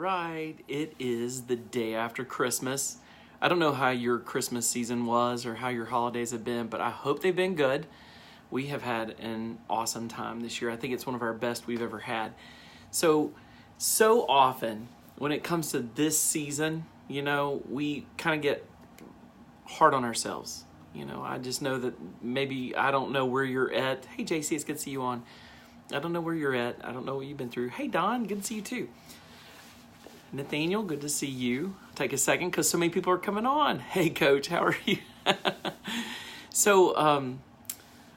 right, it is the day after Christmas. I don't know how your Christmas season was or how your holidays have been, but I hope they've been good. We have had an awesome time this year. I think it's one of our best we've ever had. So often when it comes to this season, we kind of get hard on ourselves. I just know that maybe I don't know where you're at. Hey, JC, it's good to see you on. I don't know where you're at. I don't know what you've been through. Hey, Don, good to see you too. Nathaniel, good to see you. Take a second because so many people are coming on. Hey, Coach, how are you?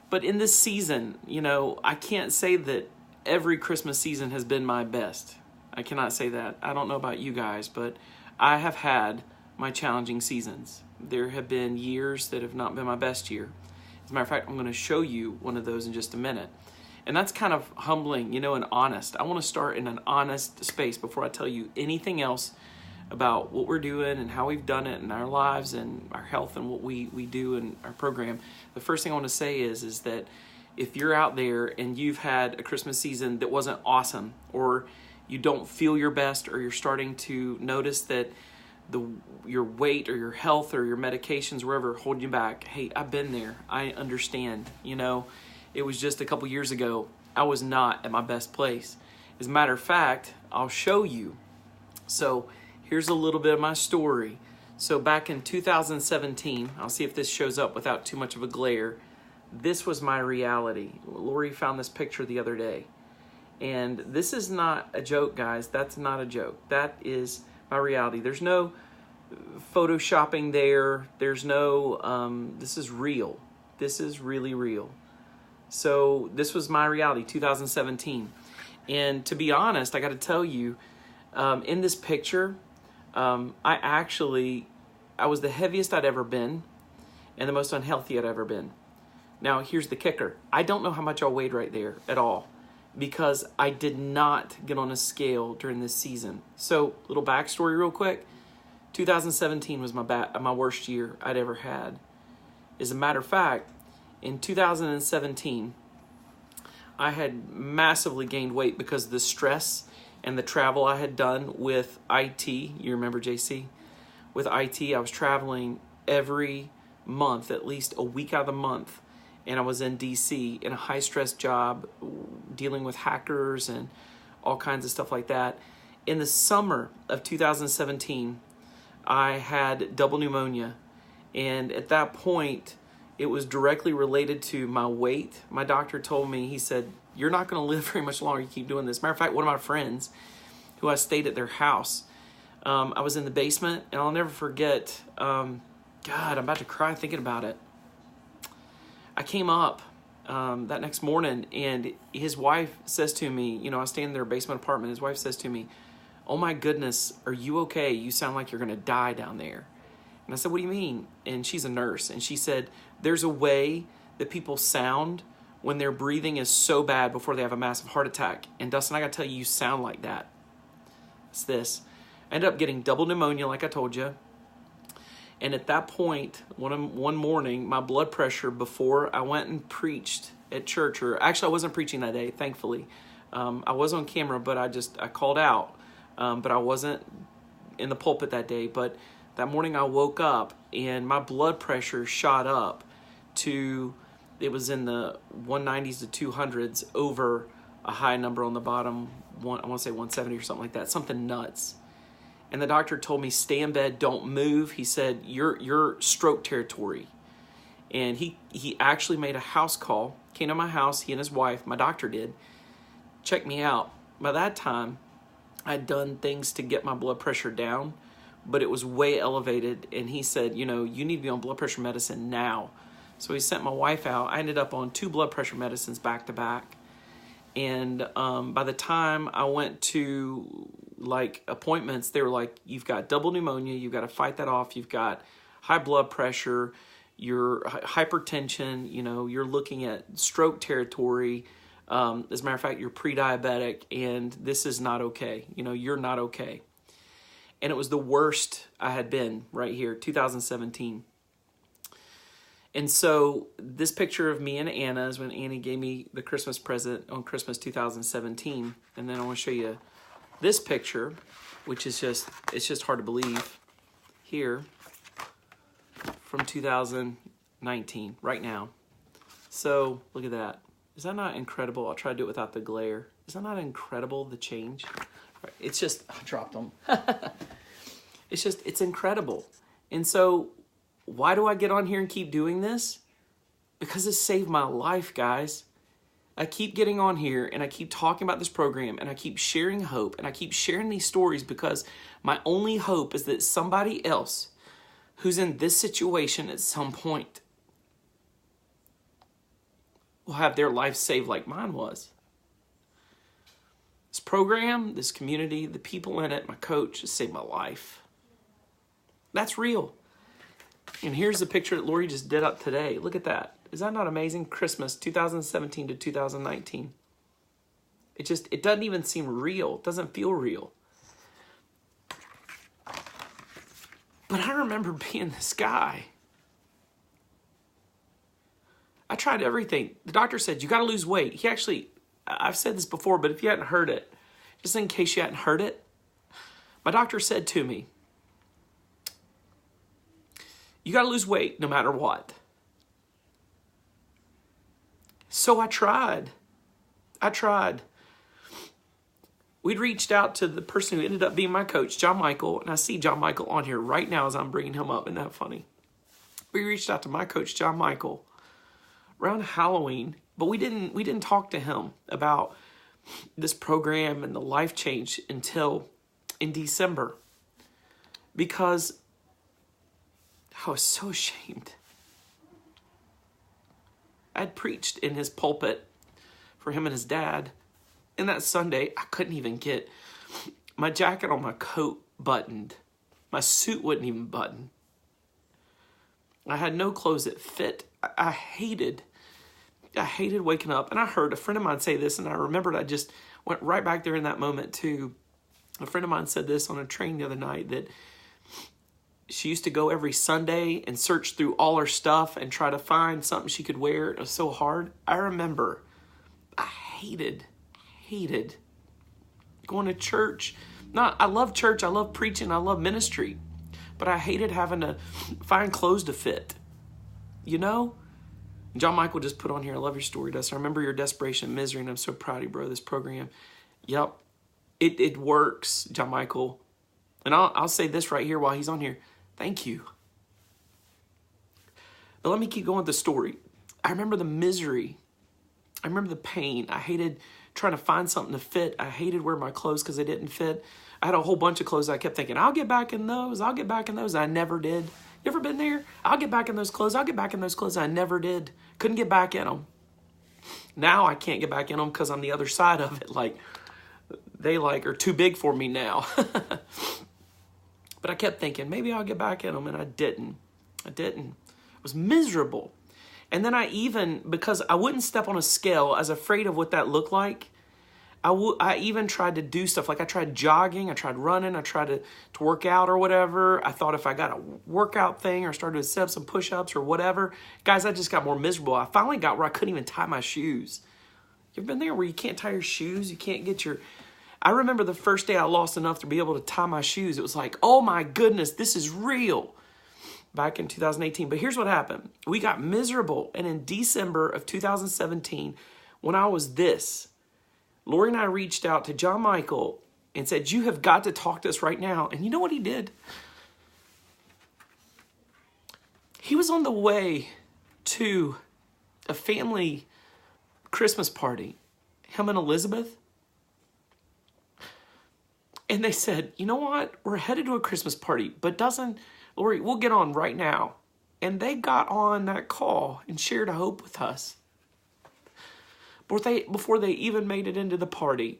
But in this season, I can't say that every Christmas season has been my best. I cannot say that. I don't know about you guys, but I have had my challenging seasons. There have been years that have not been my best year. As a matter of fact, I'm going to show you one of those in just a minute. And that's kind of humbling, and honest. I want to start in an honest space before I tell you anything else about what we're doing and how we've done it in our lives and our health and what we do in our program. The first thing I want to say is that if you're out there and you've had a Christmas season that wasn't awesome, or you don't feel your best, or you're starting to notice that your weight or your health or your medications, wherever, holding you back, hey, I've been there. I understand, It was just a couple years ago, I was not at my best place. As a matter of fact, I'll show you. So here's a little bit of my story. So back in 2017, I'll see if this shows up without too much of a glare. This was my reality. Lori found this picture the other day. And this is not a joke, guys. That's not a joke. That is my reality. There's no photoshopping there. There's no, this is real. This is really real. So this was my reality, 2017. And to be honest, I got to tell you, in this picture, I was the heaviest I'd ever been and the most unhealthy I'd ever been. Now, here's the kicker. I don't know how much I weighed right there at all because I did not get on a scale during this season. So, little backstory real quick. 2017 was my worst year I'd ever had. As a matter of fact, in 2017, I had massively gained weight because of the stress and the travel I had done with IT. You remember, JC? With IT, I was traveling every month, at least a week out of the month. And I was in DC in a high-stress job dealing with hackers and all kinds of stuff like that. In the summer of 2017, I had double pneumonia. And at that point, it was directly related to my weight. My doctor told me, he said, you're not going to live very much longer. You keep doing this. Matter of fact, one of my friends who I stayed at their house, I was in the basement, and I'll never forget, God, I'm about to cry thinking about it. I came up that next morning, and his wife says to me, I stay in their basement apartment. His wife says to me, oh my goodness, are you okay? You sound like you're going to die down there. And I said, what do you mean? And she's a nurse. And she said, there's a way that people sound when their breathing is so bad before they have a massive heart attack. And Dustin, I got to tell you, you sound like that. It's this. I ended up getting double pneumonia, like I told you. And at that point, one morning, my blood pressure before I went and preached at church, or actually I wasn't preaching that day, thankfully. I was on camera, but I called out. But I wasn't in the pulpit that day. But that morning I woke up and my blood pressure shot up to, it was in the 190s to 200s over a high number on the bottom, I want to say 170 or something like that, something nuts. And the doctor told me, stay in bed, don't move. He said, you're stroke territory. And he actually made a house call, came to my house, he and his wife, my doctor did, checked me out. By that time, I'd done things to get my blood pressure down, but it was way elevated. And he said, you need to be on blood pressure medicine now. So he sent my wife out. I ended up on 2 blood pressure medicines back to back. And by the time I went to appointments, they were like, you've got double pneumonia, you've got to fight that off, you've got high blood pressure, your hypertension, you're looking at stroke territory. As a matter of fact, you're pre-diabetic, and this is not okay. You're not okay. And it was the worst I had been right here, 2017. And so this picture of me and Anna is when Annie gave me the Christmas present on Christmas 2017. And then I want to show you this picture, which is it's just hard to believe here, from 2019, right now. So look at that. Is that not incredible? I'll try to do it without the glare. Is that not incredible, the change? It's just, I dropped them. It's incredible. And so why do I get on here and keep doing this? Because it saved my life, guys. I keep getting on here and I keep talking about this program and I keep sharing hope and I keep sharing these stories because my only hope is that somebody else who's in this situation at some point will have their life saved like mine was. This program, this community, the people in it, my coach, has saved my life. That's real. And here's the picture that Lori just did up today. Look at that. Is that not amazing? Christmas 2017 to 2019. It doesn't even seem real. It doesn't feel real. But I remember being this guy. I tried everything. The doctor said, you got to lose weight. He actually, I've said this before, but if you hadn't heard it, just in case you hadn't heard it, my doctor said to me, you got to lose weight no matter what. So I tried. We'd reached out to the person who ended up being my coach, John Michael, and I see John Michael on here right now as I'm bringing him up. Isn't that funny? We reached out to my coach, John Michael, around Halloween, but we didn't talk to him about this program and the life change until in December, because I was so ashamed. I'd preached in his pulpit for him and his dad. And that Sunday, I couldn't even get my jacket on my coat buttoned. My suit wouldn't even button. I had no clothes that fit. I hated waking up. And I heard a friend of mine say this, and I remembered I just went right back there in that moment too. A friend of mine said this on a train the other night, that she used to go every Sunday and search through all her stuff and try to find something she could wear. It was so hard. I remember I hated going to church. I love church. I love preaching. I love ministry. But I hated having to find clothes to fit. You know? John Michael just put on here, I love your story, Dustin. I remember your desperation and misery, and I'm so proud of you, bro, this program. Yep. It works, John Michael. And I'll say this right here while he's on here. Thank you. But let me keep going with the story. I remember the misery. I remember the pain. I hated trying to find something to fit. I hated wearing my clothes because they didn't fit. I had a whole bunch of clothes. I kept thinking, I'll get back in those. I'll get back in those. I never did. You ever been there? I'll get back in those clothes. I'll get back in those clothes. I never did. Couldn't get back in them. Now I can't get back in them because on the other side of it, they are too big for me now. But I kept thinking, maybe I'll get back in them, and I didn't. I was miserable. And then because I wouldn't step on a scale, I was afraid of what that looked like. I even tried to do stuff. Like I tried jogging, I tried running, I tried to work out or whatever. I thought if I got a workout thing or started to set up some push-ups or whatever, guys, I just got more miserable. I finally got where I couldn't even tie my shoes. You ever been there where you can't tie your shoes? You can't get your... I remember the first day I lost enough to be able to tie my shoes. It was like, oh my goodness, this is real. Back in 2018. But here's what happened. We got miserable. And in December of 2017, when I was this, Lori and I reached out to John Michael and said, you have got to talk to us right now. And you know what he did? He was on the way to a family Christmas party, him and Elizabeth. And they said, you know what? We're headed to a Christmas party, but Lori, we'll get on right now. And they got on that call and shared a hope with us. Before they even made it into the party,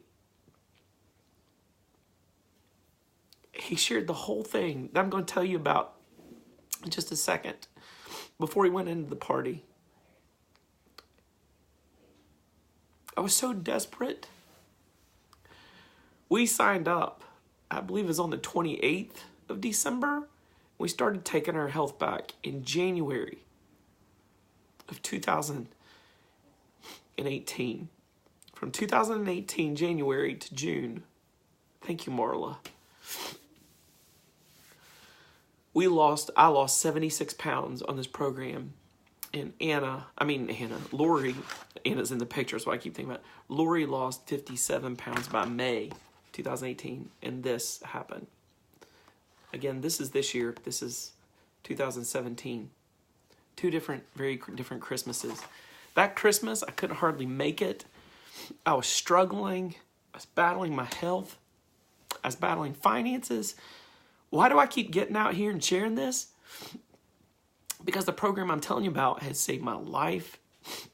he shared the whole thing that I'm going to tell you about in just a second. Before he went into the party, I was so desperate. We signed up, I believe it was on the 28th of December. We started taking our health back in January of 2018. From 2018 January to June Thank you, Marla. I lost 76 pounds on this program. And Lori, Anna's in the picture, so I keep thinking about it. Lori lost 57 pounds by May 2018, and this happened. Again, this is this year. This is 2017. Very different Christmases. That Christmas, I couldn't hardly make it. I was struggling. I was battling my health. I was battling finances. Why do I keep getting out here and sharing this? Because the program I'm telling you about has saved my life.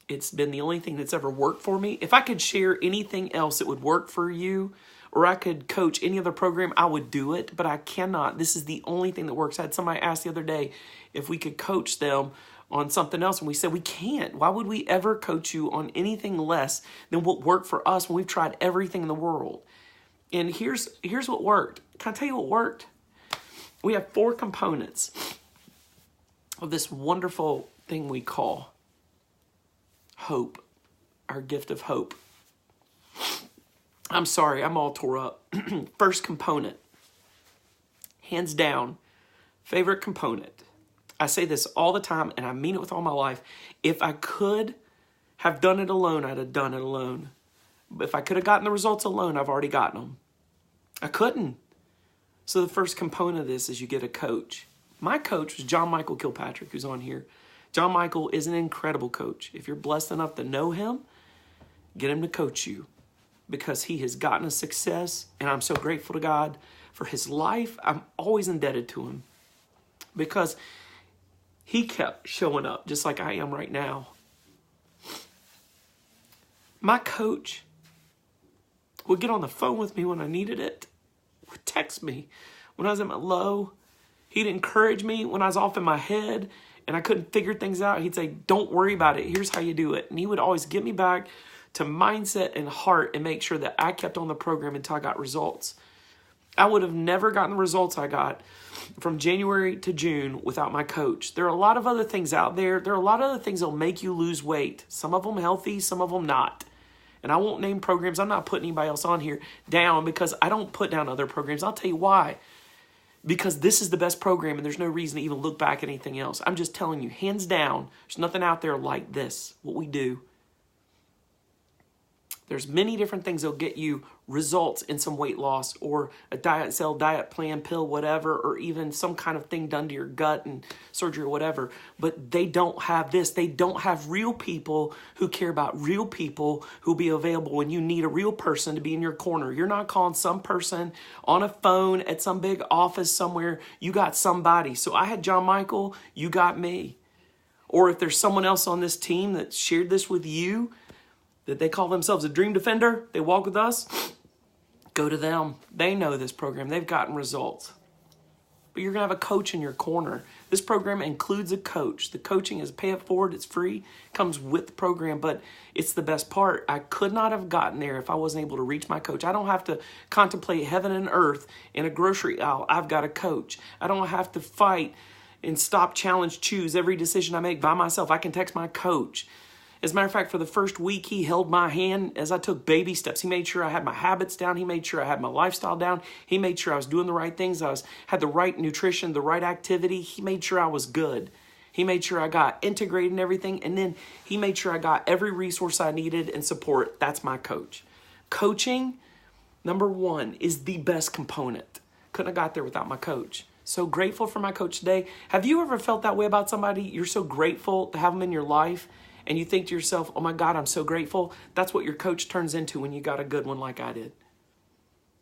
It's been the only thing that's ever worked for me. If I could share anything else that would work for you, or I could coach any other program, I would do it, but I cannot. This is the only thing that works. I had somebody ask the other day if we could coach them on something else, and we said we can't. Why would we ever coach you on anything less than what worked for us when we've tried everything in the world? And here's what worked. Can I tell you what worked? We have 4 components of this wonderful thing we call hope, our gift of hope. I'm sorry, I'm all tore up. First component, hands down, favorite component. I say this all the time, and I mean it with all my life. If I could have done it alone, I'd have done it alone. But if I could have gotten the results alone, I've already gotten them. I couldn't. So the first component of this is you get a coach. My coach was John Michael Kilpatrick, who's on here. John Michael is an incredible coach. If you're blessed enough to know him, get him to coach you, because he has gotten a success, and I'm so grateful to God for his life. I'm always indebted to him because he kept showing up just like I am right now. My coach would get on the phone with me when I needed it, would text me when I was at my low. He'd encourage me when I was off in my head and I couldn't figure things out. He'd say, don't worry about it. Here's how you do it. And he would always get me back to mindset and heart and make sure that I kept on the program until I got results. I would have never gotten the results I got from January to June without my coach. There are a lot of other things out there. There are a lot of other things that will make you lose weight. Some of them healthy, some of them not. And I won't name programs. I'm not putting anybody else on here down because I don't put down other programs. I'll tell you why. Because this is the best program and there's no reason to even look back at anything else. I'm just telling you, hands down, there's nothing out there like this, what we do. There's many different things that'll get you results in some weight loss or a diet cell, diet plan, pill, whatever, or even some kind of thing done to your gut and surgery or whatever. But they don't have this. They don't have real people who care about real people who'll be available when you need a real person to be in your corner. You're not calling some person on a phone at some big office somewhere. You got somebody. So I had John Michael, you got me. Or if there's someone else on this team that shared this with you, that they call themselves a dream defender, they walk with us, go to them. They know this program. They've gotten results. But you're going to have a coach in your corner. This program includes a coach. The coaching is pay it forward. It's free. Comes with the program, but it's the best part. I could not have gotten there if I wasn't able to reach my coach. I don't have to contemplate heaven and earth in a grocery aisle. I've got a coach. I don't have to fight and stop, challenge, choose every decision I make by myself. I can text my coach. As a matter of fact, for the first week, he held my hand as I took baby steps. He made sure I had my habits down. He made sure I had my lifestyle down. He made sure I was doing the right things. Had the right nutrition, the right activity. He made sure I was good. He made sure I got integrated in everything. And then he made sure I got every resource I needed and support. That's my coach. Coaching, number one, is the best component. Couldn't have got there without my coach. So grateful for my coach today. Have you ever felt that way about somebody? You're so grateful to have them in your life. And you think to yourself, oh my God, I'm so grateful. That's what your coach turns into when you got a good one like I did.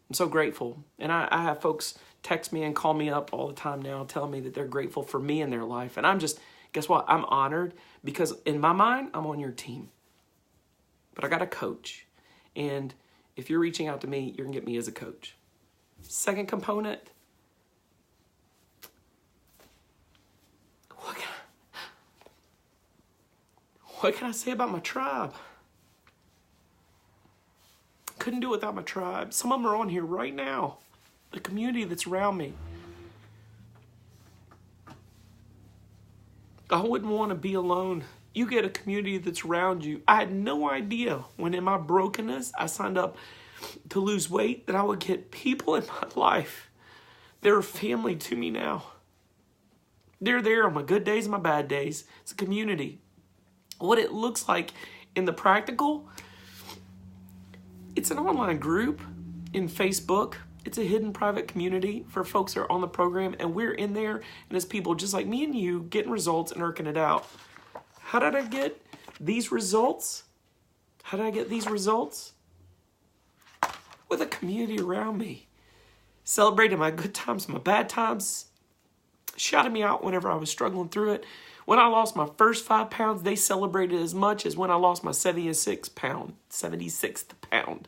I'm so grateful. And I have folks text me and call me up all the time now telling me that they're grateful for me in their life. And I'm just, guess what? I'm honored because in my mind, I'm on your team. But I got a coach. And if you're reaching out to me, you're going to get me as a coach. Second component. What can I say about my tribe? Couldn't do it without my tribe. Some of them are on here right now. The community that's around me. I wouldn't want to be alone. You get a community that's around you. I had no idea when in my brokenness, I signed up to lose weight, that I would get people in my life. They're family to me now. They're there on my good days and my bad days. It's a community. What it looks like in the practical, it's an online group in Facebook. It's a hidden private community for folks that are on the program, and we're in there, and it's people just like me and you getting results and working it out. How did I get these results? How did I get these results? With a community around me. Celebrating my good times, my bad times. Shouting me out whenever I was struggling through it. When I lost my first 5 pounds, they celebrated as much as when I lost my 76th pound.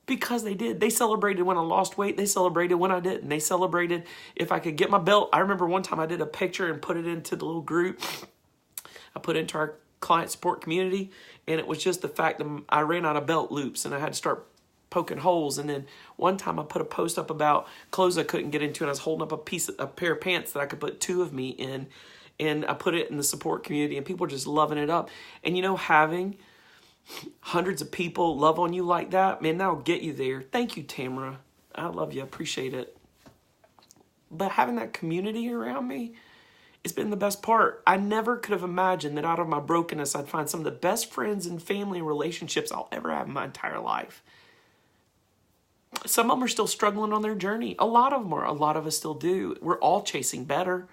Because they did. They celebrated when I lost weight. They celebrated when I didn't. They celebrated if I could get my belt. I remember one time I did a picture and put it into the little group. I put it into our client support community, and it was just the fact that I ran out of belt loops and I had to start poking holes. And then one time I put a post up about clothes I couldn't get into, and I was holding up a pair of pants that I could put 2 of me in, and I put it in the support community, and people are just loving it up. And having hundreds of people love on you like that, man, that'll get you there. Thank you, Tamara. I love you. I appreciate it. But having that community around me, it's been the best part. I never could have imagined that out of my brokenness, I'd find some of the best friends and family relationships I'll ever have in my entire life. Some of them are still struggling on their journey. A lot of them are. A lot of us still do. We're all chasing better.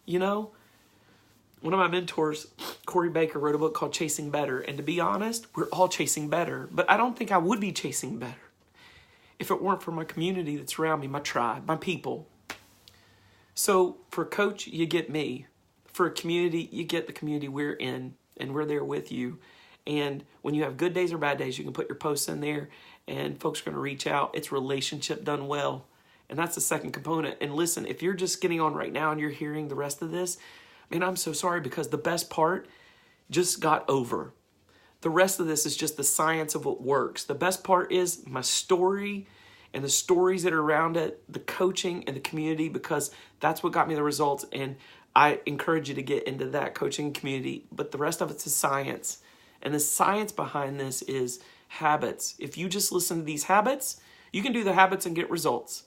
One of my mentors, Corey Baker, wrote a book called Chasing Better. And to be honest, we're all chasing better. But I don't think I would be chasing better if it weren't for my community that's around me, my tribe, my people. So for a coach, you get me. For a community, you get the community we're in, and we're there with you. And when you have good days or bad days, you can put your posts in there, and folks are going to reach out. It's relationship done well. And that's the second component. And listen, if you're just getting on right now and you're hearing the rest of this, man, I'm so sorry, because the best part just got over. The rest of this is just the science of what works. The best part is my story and the stories that are around it, the coaching and the community, because that's what got me the results. And I encourage you to get into that coaching community. But the rest of it's the science. And the science behind this is habits. If you just listen to these habits, you can do the habits and get results.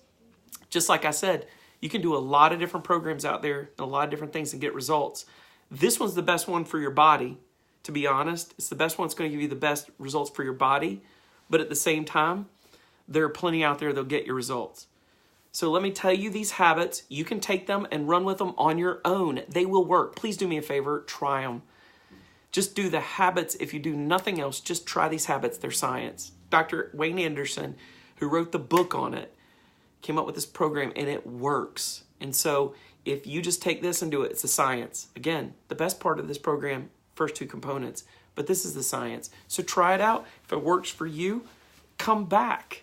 Just like I said, you can do a lot of different programs out there and a lot of different things and get results. This one's the best one for your body, to be honest. It's the best one that's going to give you the best results for your body. But at the same time, there are plenty out there that'll get your results. So let me tell you these habits. You can take them and run with them on your own. They will work. Please do me a favor. Try them. Just do the habits. If you do nothing else, just try these habits. They're science. Dr. Wayne Anderson, who wrote the book on it, came up with this program, and it works. And so if you just take this and do it, it's a science. Again, the best part of this program, first 2 components, but this is the science. So try it out. If it works for you, come back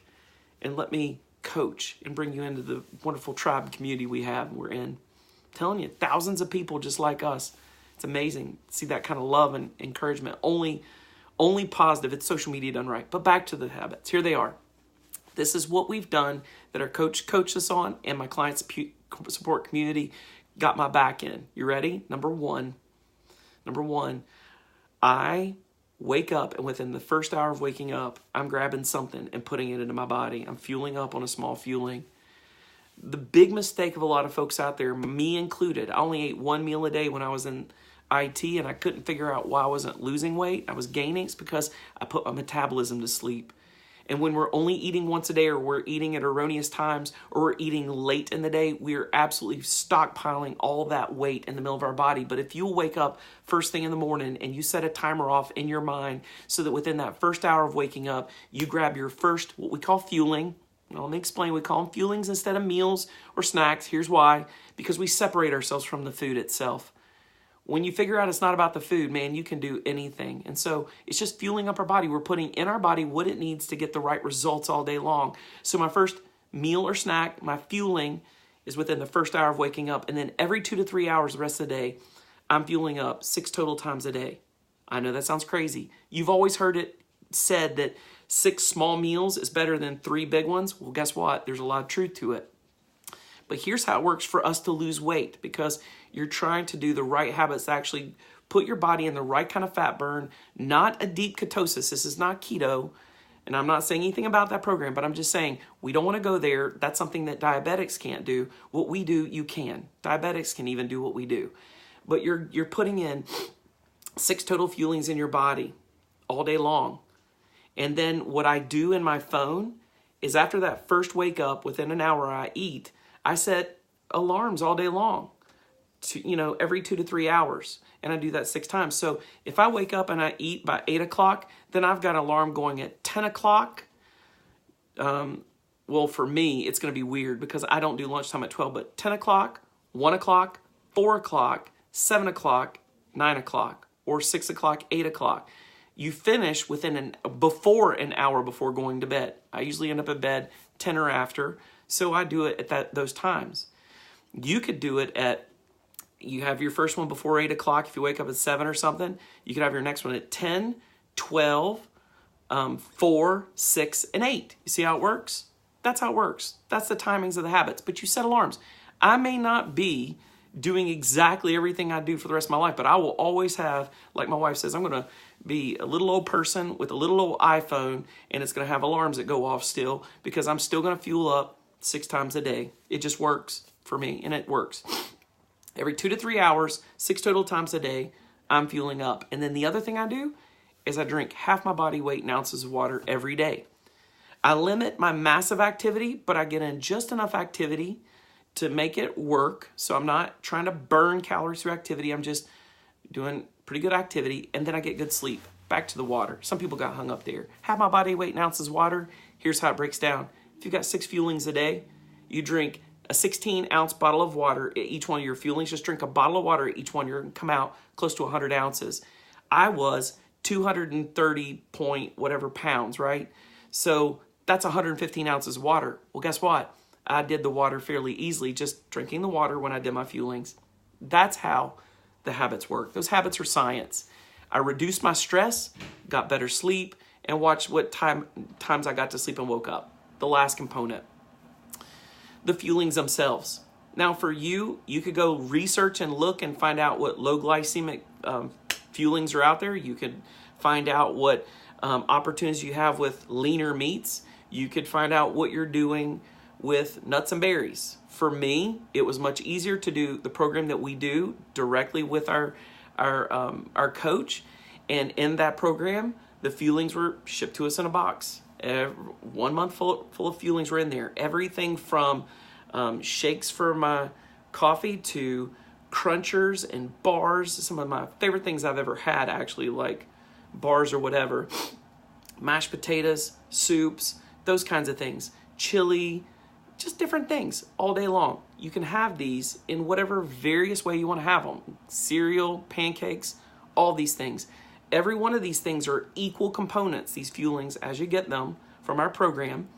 and let me coach and bring you into the wonderful tribe community we're in. I'm telling you, thousands of people just like us. It's amazing to see that kind of love and encouragement. Only positive. It's social media done right. But back to the habits. Here they are. This is what we've done that our coach coached us on, and my client support community got my back in. You ready? Number one, I wake up, and within the first hour of waking up, I'm grabbing something and putting it into my body. I'm fueling up on a small fueling. The big mistake of a lot of folks out there, me included, I only ate 1 meal a day when I was in IT, and I couldn't figure out why I wasn't losing weight. I was gaining. It's because I put my metabolism to sleep. And when we're only eating once a day, or we're eating at erroneous times, or we're eating late in the day, we're absolutely stockpiling all that weight in the middle of our body. But if you'll wake up first thing in the morning and you set a timer off in your mind so that within that first hour of waking up, you grab your first, what we call fueling. Well, let me explain. We call them fuelings instead of meals or snacks. Here's why. Because we separate ourselves from the food itself. When you figure out it's not about the food, man, you can do anything. And so it's just fueling up our body. We're putting in our body what it needs to get the right results all day long. So my first meal or snack, my fueling, is within the first hour of waking up. And then every 2 to 3 hours the rest of the day, I'm fueling up 6 total times a day. I know that sounds crazy. You've always heard it said that 6 small meals is better than 3 big ones. Well, guess what? There's a lot of truth to it. But here's how it works for us to lose weight, because you're trying to do the right habits to actually put your body in the right kind of fat burn, not a deep ketosis. This is not keto. And I'm not saying anything about that program, but I'm just saying we don't want to go there. That's something that diabetics can't do. What we do, you can. Diabetics can even do what we do. But you're putting in 6 total fuelings in your body all day long. And then what I do in my phone is after that first wake up, within an hour I eat, I set alarms all day long, every 2 to 3 hours. And I do that 6 times. So if I wake up and I eat by 8 o'clock, then I've got an alarm going at 10 o'clock. Well, for me, it's going to be weird because I don't do lunchtime at 12, but 10 o'clock, 1 o'clock, 4 o'clock, 7 o'clock, 9 o'clock, or 6 o'clock, 8 o'clock. You finish before an hour before going to bed. I usually end up in bed 10 or after, so I do it at those times. You could do it you have your first one before 8 o'clock. If you wake up at 7 or something, you could have your next one at 10, 12, 4, 6, and 8. You see how it works? That's how it works. That's the timings of the habits. But you set alarms. I may not be doing exactly everything I do for the rest of my life, but I will always have, like my wife says, I'm going to be a little old person with a little old iPhone, and it's going to have alarms that go off still because I'm still going to fuel up 6 times a day. It just works for me, and it works. Every 2 to 3 hours, 6 total times a day, I'm fueling up. And then the other thing I do is I drink half my body weight in ounces of water every day. I limit my massive activity, but I get in just enough activity to make it work. So I'm not trying to burn calories through activity. I'm just doing pretty good activity, and then I get good sleep. Back to the water. Some people got hung up there. Half my body weight in ounces of water. Here's how it breaks down. If you've got 6 fuelings a day, you drink a 16-ounce bottle of water at each one of your fuelings. Just drink a bottle of water at each one. You're going to come out close to 100 ounces. I was 230 point whatever pounds, right? So that's 115 ounces of water. Well, guess what? I did the water fairly easily, just drinking the water when I did my fuelings. That's how the habits work. Those habits are science. I reduced my stress, got better sleep, and watched what times I got to sleep and woke up. The last component. The fuelings themselves. Now for you could go research and look and find out what low glycemic fuelings are out there. You could find out what opportunities you have with leaner meats. You could find out what you're doing with nuts and berries. For me, it was much easier to do the program that we do directly with our coach. And in that program, the fuelings were shipped to us in a box. 1 month full of fuelings were in there. Everything from shakes for my coffee to crunchers and bars. Some of my favorite things I've ever had, actually, like bars or whatever. Mashed potatoes, soups, those kinds of things. Chili, just different things all day long. You can have these in whatever various way you want to have them. Cereal, pancakes, all these things. Every one of these things are equal components, these fuelings, as you get them from our program.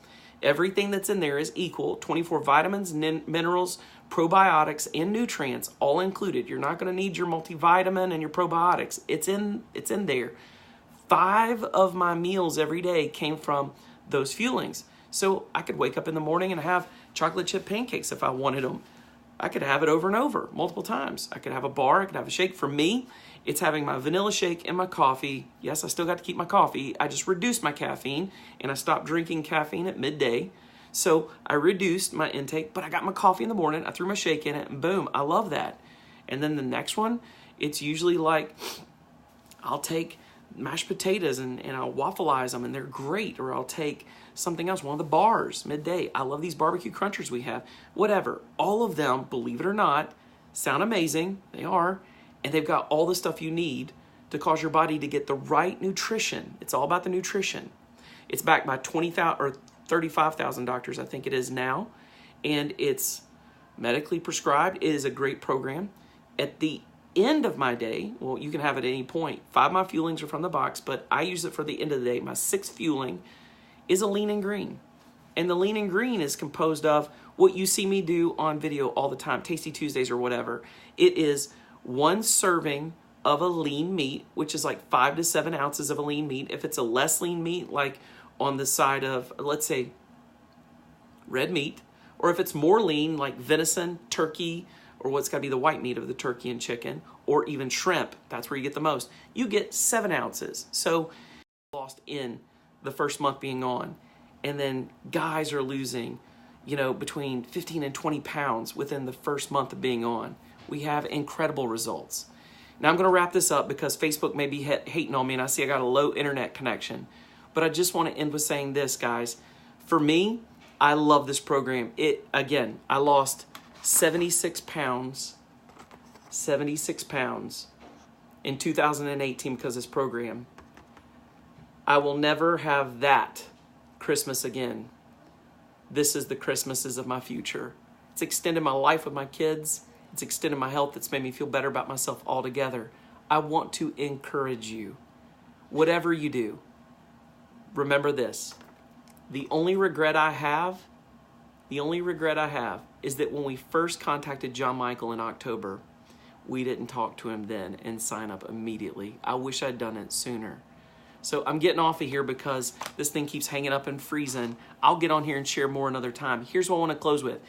Everything that's in there is equal. 24 vitamins, minerals, probiotics, and nutrients, all included. You're not going to need your multivitamin and your probiotics. It's in there. 5 of my meals every day came from those fuelings. So I could wake up in the morning and have chocolate chip pancakes if I wanted them. I could have it over and over, multiple times. I could have a bar, I could have a shake. For me, it's having my vanilla shake and my coffee. Yes, I still got to keep my coffee. I just reduced my caffeine, and I stopped drinking caffeine at midday. So I reduced my intake, but I got my coffee in the morning. I threw my shake in it, and boom, I love that. And then the next one, it's usually like I'll take mashed potatoes and I'll waffleize them, and they're great. Or I'll take something else, one of the bars, midday. I love these barbecue crunchers we have. Whatever. All of them, believe it or not, sound amazing. They are. And they've got all the stuff you need to cause your body to get the right nutrition. It's all about the nutrition. It's backed by 20,000 or 35,000 doctors, I think it is now. And it's medically prescribed. It is a great program. At the end of my day, well, you can have it at any point. 5 of my fuelings are from the box, but I use it for the end of the day. My 6th fueling is a lean and green. And the lean and green is composed of what you see me do on video all the time, Tasty Tuesdays or whatever. It is 1 serving of a lean meat, which is like 5 to 7 ounces of a lean meat. If it's a less lean meat, like on the side of, let's say, red meat, or if it's more lean, like venison, turkey, or what's got to be the white meat of the turkey and chicken, or even shrimp, that's where you get the most. You get 7 ounces. So lost in the first month being on. And then guys are losing, between 15 and 20 pounds within the first month of being on. We have incredible results. Now I'm going to wrap this up because Facebook may be hating on me, and I see I got a low internet connection. But I just want to end with saying this, guys. For me, I love this program. I lost 76 pounds in 2018 because of this program. I will never have that Christmas again. This is the Christmases of my future. It's extended my life with my kids. It's extended my health. It's made me feel better about myself altogether. I want to encourage you. Whatever you do, remember this. The only regret I have is that when we first contacted John Michael in October, we didn't talk to him then and sign up immediately. I wish I'd done it sooner. So I'm getting off of here because this thing keeps hanging up and freezing. I'll get on here and share more another time. Here's what I want to close with.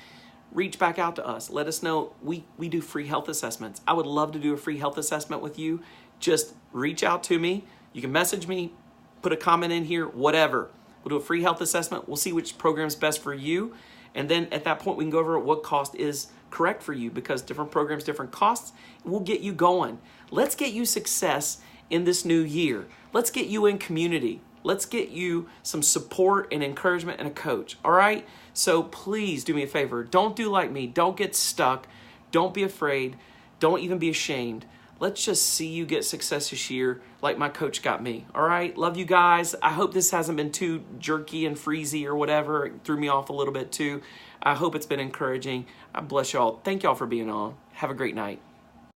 Reach back out to us. Let us know. We do free health assessments. I would love to do a free health assessment with you. Just reach out to me. You can message me, put a comment in here, whatever. We'll do a free health assessment. We'll see which program is best for you. And then at that point, we can go over what cost is correct for you because different programs, different costs. We'll get you going. Let's get you success in this new year. Let's get you in community. Let's get you some support and encouragement and a coach. All right? So please do me a favor. Don't do like me. Don't get stuck. Don't be afraid. Don't even be ashamed. Let's just see you get success this year like my coach got me. All right? Love you guys. I hope this hasn't been too jerky and freezy or whatever. It threw me off a little bit too. I hope it's been encouraging. I bless y'all. Thank y'all for being on. Have a great night.